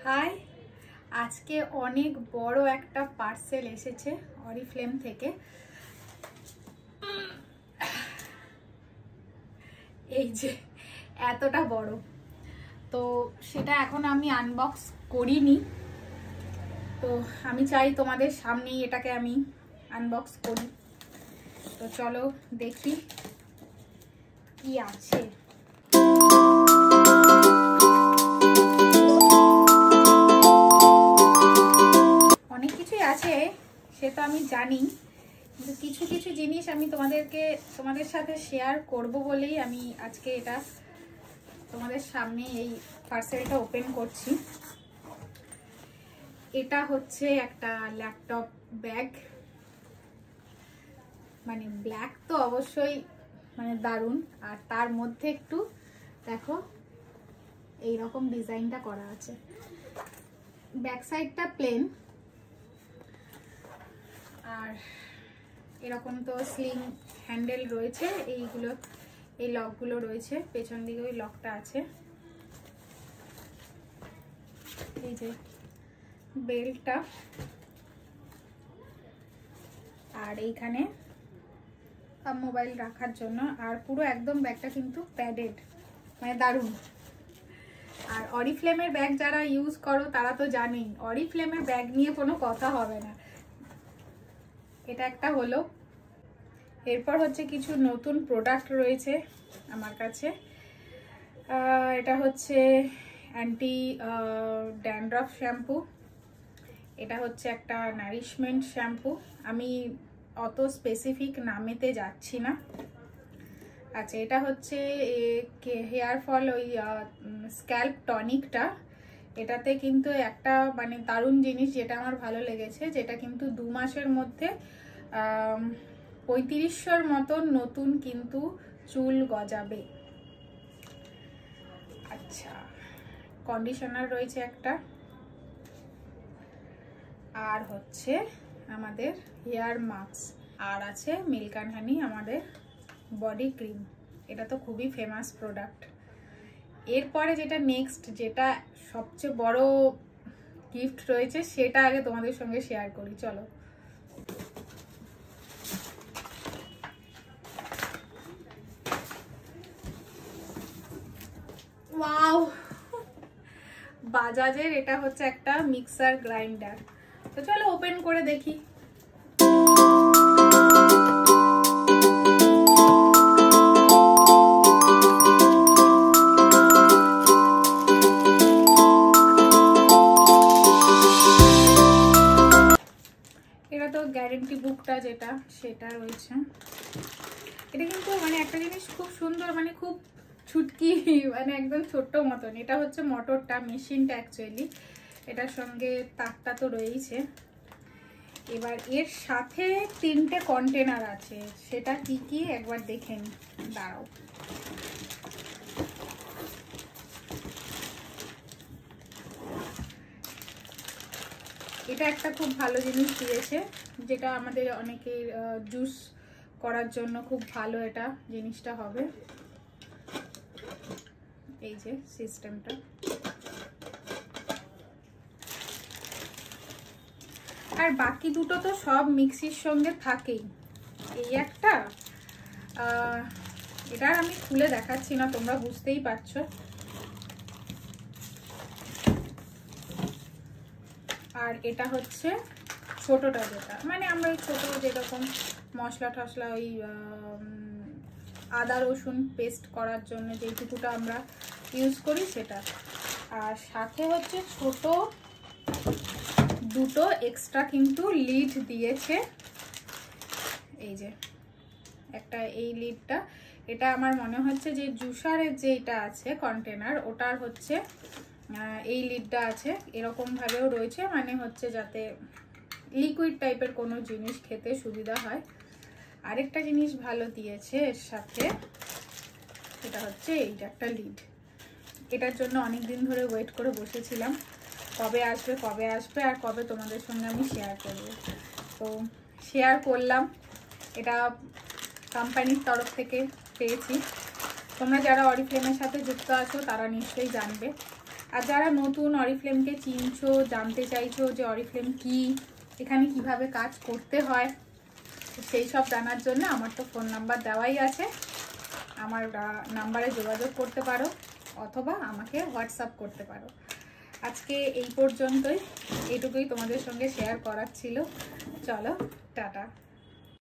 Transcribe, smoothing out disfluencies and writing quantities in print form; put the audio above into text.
High, আজকে অনেক বড় একটা পার্সেল এসেছে অরিফ্লেম থেকে। এই যে এতটা বড়, তো সেটা এখন আমি আনবক্স করিনি। তো আমি চাই তোমাদের সামনেই এটাকে আমি আনবক্স করি। তো চলো দেখি কি আছে। অনেক কিছুই আছে সে তো আমি জানি, কিন্তু কিছু কিছু জিনিস আমি তোমাদের সাথে শেয়ার করব বলেই আমি আজকে এটা তোমাদের সামনে এই পার্সেলটা ওপেন করছি। এটা হচ্ছে একটা ল্যাপটপ ব্যাগ, মানে ব্ল্যাক তো অবশ্যই মানে দারুণ, আর তার মধ্যে একটু দেখো এইরকম ডিজাইনটা করা আছে। ব্যাক সাইডটা প্লেন, আর এরকম তো স্লিং হ্যান্ডেল রয়েছে, এই লকগুলো রয়েছে, পেছন দিকে ওই লকটা আছে। এই যে বেল্টটা, আর এইখানে মোবাইল রাখার জন্য, আর পুরো একদম ব্যাগটা কিন্তু প্যাডেড, মানে দারুণ। আর অরিফ্লেমের ব্যাগ যারা ইউজ করো তারা তো জানেই অরিফ্লেমের ব্যাগ নিয়ে কোনো কথা হবে না। এটা একটা হলো। এরপর হচ্ছে কিছু নতুন প্রোডাক্ট রয়েছে আমার কাছে। এটা হচ্ছে অ্যান্টি ড্যান্ড্রফ শ্যাম্পু, এটা হচ্ছে একটা নারিশমেন্ট শ্যাম্পু, আমি অত স্পেসিফিক নামেতে যাচ্ছি না। আচ্ছা, এটা হচ্ছে হেয়ার ফল ওই স্ক্যাল্প টনিকটা। এটাতে কিন্তু একটা মানে দারুণ জিনিস যেটা আমার ভালো লেগেছে, যেটা কিন্তু 2 মাসের মধ্যে 3500-র মতন নতুন কিন্তু চুল গজাবে। আচ্ছা, কন্ডিশনার রয়েছে একটা, আর হচ্ছে আমাদের হেয়ার মাস্ক, আর আছে মিল্ক অ্যান্ড হানি আমাদের বডি ক্রিম। এটা তো খুবই ফেমাস প্রোডাক্ট। এরপরে যেটা নেক্সট, যেটা সবচেয়ে বড় গিফট রয়েছে, সেটা আগে তোমাদের সঙ্গে শেয়ার করি। চলো। ওয়াও, বাজাজের এটা হচ্ছে একটা মিক্সার গ্রাইন্ডার। তো চলো ওপেন করে দেখি। এটা তো গ্যারেন্টি বুকটা যেটা, সেটা রয়েছে। এটা কিন্তু মানে একটা জিনিস খুব সুন্দর, মানে খুব ছুটকি, মানে একদম ছোট্ট মতন। এটা হচ্ছে মোটরটা, মেশিনটা অ্যাকচুয়ালি। এটার সঙ্গে তারটা তো রয়েছে। এবার এর সাথে 3টে কন্টেনার আছে, সেটা কি কি একবার দেখে নি। দাঁড়াও, এটা একটা খুব ভালো জিনিস দিয়েছে, যেটা আমাদের অনেকের জুস করার জন্য খুব ভালো এটা জিনিসটা হবে। এই যে সিস্টেমটা, আর বাকি দুটো তো সব মিক্সির সঙ্গে থাকেই। এই একটা, এটা আমি খুলে দেখাচ্ছি না, তোমরা বুঝতেই পারছো। আর এটা হচ্ছে ছোটটা, যেটা মানে আমরা ওই ছোট যেরকম মশলা টশলা, ওই আদা রসুন পেস্ট করার জন্য যেইটুকুটা আমরা ইউজ করি সেটা। আর সাথে হচ্ছে ছোট দুটো এক্সট্রা কিন্তু লিড দিয়েছে। এই যে একটা, এই লিডটা, এটা আমার মনে হচ্ছে যে জুসারের যে এটা আছে কন্টেনার, ওটার হচ্ছে এই লিডটা আছে। এরকম ভাবেও রয়েছে, মানে হচ্ছে যাতে লিকুইড টাইপের কোনো জিনিস খেতে সুবিধা হয়। আরেকটা জিনিস ভালো দিয়েছে এর সাথে, এটা হচ্ছে এইটা একটা লিড। এটার জন্য অনেক দিন ধরে ওয়েট করে বসেছিলাম, কবে আসবে কবে আসবে, আর কবে তোমাদের সঙ্গে আমি শেয়ার করব। তো শেয়ার করলাম, এটা কোম্পানির তরফ থেকে পেয়েছি। তোমরা যারা অরিফ্লেমের সাথে যুক্ত আছো তারা নিশ্চয়ই জানবে। আর যারা নতুন অরিফ্লেমকে চিনছো, জানতে চাইছো যে অরিফ্লেম কি, এখানে কিভাবে কাজ করতে হয়, সেই সব জানার জন্য আমার তো ফোন নাম্বার দেওয়াই আছে, আমার নাম্বারে যোগাযোগ করতে পারো অথবা আমাকে হোয়াটসঅ্যাপ করতে পারো। আজকে এই পর্যন্তই, এইটুকুই তোমাদের সঙ্গে শেয়ার করার ছিল। চলো টাটা।